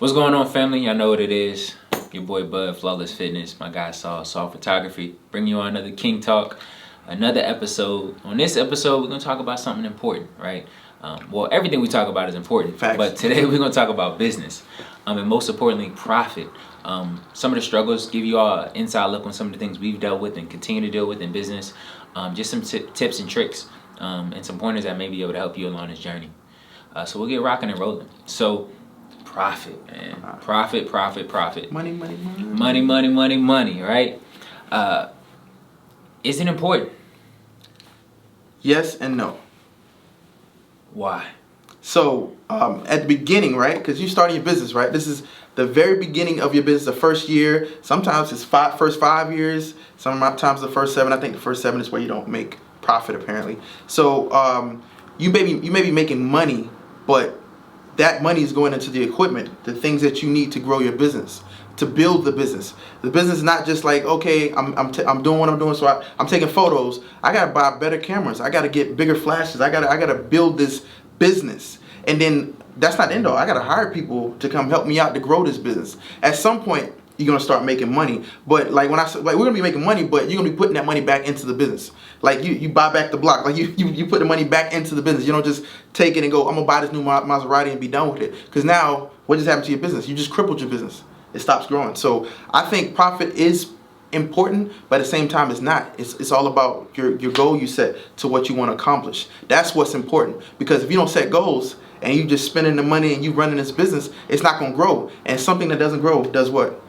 What's going on, family? Y'all know what it is. Your boy Bud, Flawless Fitness. My guy Saul Photography. Bring you on another King Talk, another episode. On this episode, we're going to talk about something important, right? Well, everything we talk about is important. Facts. But today we're going to talk about business. And most importantly, profit. Some of the struggles, give you all an inside look on some of the things we've dealt with and continue to deal with in business. Just some tips and tricks and some pointers that may be able to help you along this journey. So we'll get rocking and rolling. So, profit, man. Profit. Money, right? Is it important? Yes and no. Why? So, at the beginning, right? Because you starting your business, right? This is the very beginning of your business, the first year. Sometimes it's first 5 years. Sometimes the first 7. I think the first 7 is where you don't make profit, apparently. So, you may be making money, but that money is going into the equipment, the things that you need to grow your business, to build the business. The business is not just like, okay, I'm doing what I'm doing, so I'm taking photos. I gotta buy better cameras. I gotta get bigger flashes. I gotta build this business, and then that's not the end all. I gotta hire people to come help me out to grow this business. At some point, you're gonna start making money. But like when I said, like, we're gonna be making money, but you're gonna be putting that money back into the business. Like you buy back the block. Like you put the money back into the business. You don't just take it and go, I'm gonna buy this new Maserati and be done with it. Because now, what just happened to your business? You just crippled your business. It stops growing. So I think profit is important, but at the same time, it's not. It's all about your goal you set to what you want to accomplish. That's what's important. Because if you don't set goals and you just spending the money and you running this business, it's not gonna grow. And something that doesn't grow does what?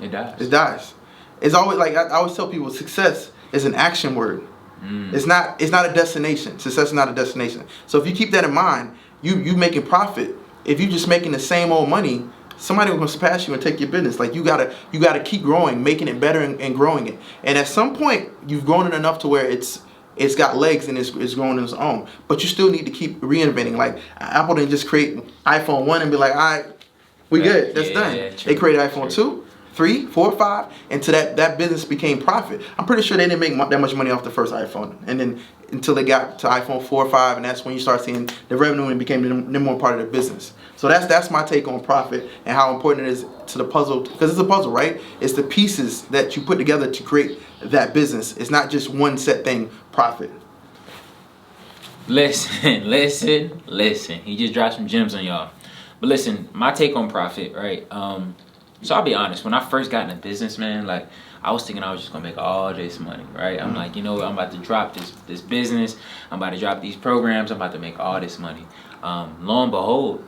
It dies. It dies. It's always like I always tell people, success is an action word. It's not a destination. Success is not a destination. So if you keep that in mind, you making profit. If you just making the same old money, somebody will surpass you and take your business. Like you gotta keep growing, making it better and growing it. And at some point, you've grown it enough to where it's got legs and it's growing on its own. But you still need to keep reinventing. Like Apple didn't just create iPhone 1 and be like, all right, we good, that's done. Yeah, they created iPhone 2. 3, 4, 5, and to that business became profit. I'm pretty sure they didn't make that much money off the first iPhone, and then until they got to iPhone 4 or 5, and that's when you start seeing the revenue and became the more part of the business. So that's my take on profit and how important it is to the puzzle, because it's a puzzle, right? It's the pieces that you put together to create that business. It's not just one set thing, profit. Listen. He just dropped some gems on y'all. But listen, my take on profit, right? So I'll be honest, when I first got into business, man, like I was thinking I was just gonna make all this money, right? I'm like, you know what, I'm about to drop this business, I'm about to drop these programs, I'm about to make all this money. Lo and behold,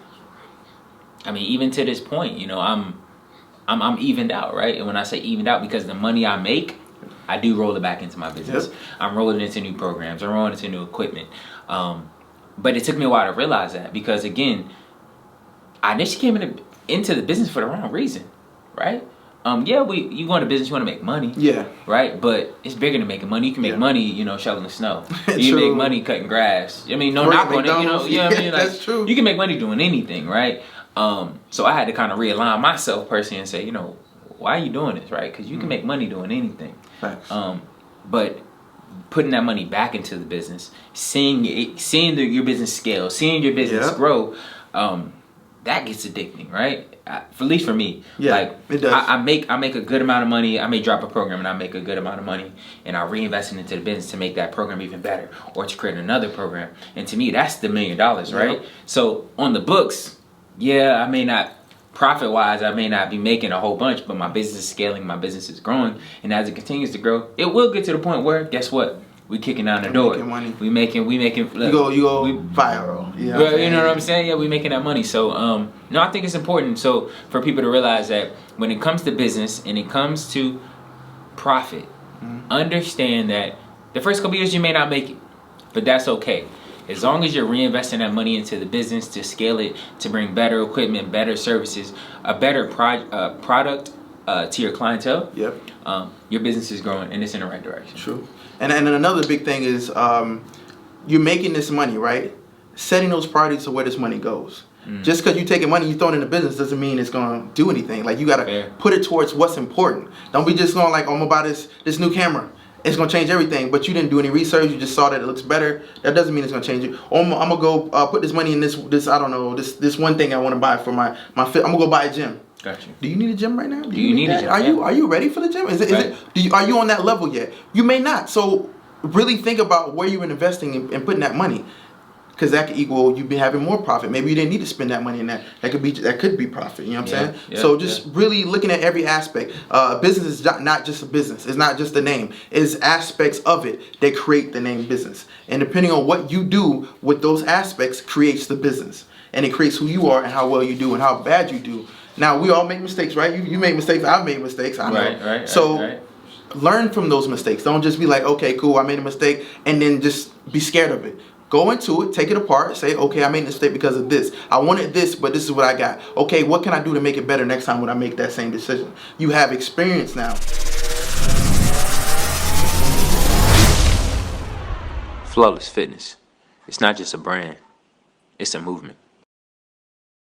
I mean, even to this point, you know, I'm evened out, right? And when I say evened out, because the money I make, I do roll it back into my business. Yep. I'm rolling into new programs, I'm rolling into new equipment. But it took me a while to realize that, because again, I initially came into the business for the wrong reason. Right? You go into business, you want to make money. Yeah. Right? But it's bigger than making money. You can make money, you know, shoveling snow. You can make money cutting grass. I mean, no knock on it, you know. Yeah, I mean, like, that's true. You can make money doing anything, right? So I had to kind of realign myself personally and say, you know, why are you doing this, right? Because you can make money doing anything. Thanks. But putting that money back into the business, seeing your business scale, seeing your business grow, that gets addicting, right? At least for me. Yeah, like it does. I make a good amount of money. I may drop a program and I make a good amount of money, and I reinvest it into the business to make that program even better, or to create another program. And to me, that's the $1 million, right? Yep. So on the books, I may not, profit-wise, I may not be making a whole bunch, but my business is scaling, my business is growing, and as it continues to grow, it will get to the point where, guess what? We kicking down the door. Making money. We making. Look, you go viral. You know what I'm saying? Yeah, we making that money. So no, I think it's important. So for people to realize that when it comes to business and it comes to profit, understand that the first couple years you may not make it, but that's okay. As long as you're reinvesting that money into the business to scale it, to bring better equipment, better services, a better product to your clientele. Yep. Your business is growing and it's in the right direction. True. And another big thing is you're making this money, right? Setting those priorities to where this money goes. Just because you're taking money, you throw it in the business doesn't mean it's going to do anything. Like you got to put it towards what's important. Don't be just going like, oh, I'm going to buy this new camera. it's gonna change everything. But you didn't do any research. You just saw that it looks better. That doesn't mean it's gonna change it. Or I'm gonna go put this money in this I don't know this one thing I want to buy for my fit. I'm gonna go buy a gym. Got you. Do you need a gym right now? Do you need a that? gym? Are you ready for the gym? Is Right. it are you on that level yet? You may not. So really think about where you're investing and putting that money. Because that could equal you be having more profit. Maybe you didn't need to spend that money in that. That could be profit. You know what I'm saying? Yeah, so just really looking at every aspect. Business is not just a business. It's not just a name. It's aspects of it that create the name business. And depending on what you do with those aspects creates the business. And it creates who you are and how well you do and how bad you do. Now we all make mistakes, right? You make mistakes. I've made mistakes. I know. Right. So. Right. Learn from those mistakes. Don't just be like, okay, cool, I made a mistake, and then just be scared of it. Go into it, take it apart, say, okay, I made a mistake because of this. I wanted this, but this is what I got. Okay, what can I do to make it better next time when I make that same decision? You have experience now. Flawless Fitness. It's not just a brand, it's a movement.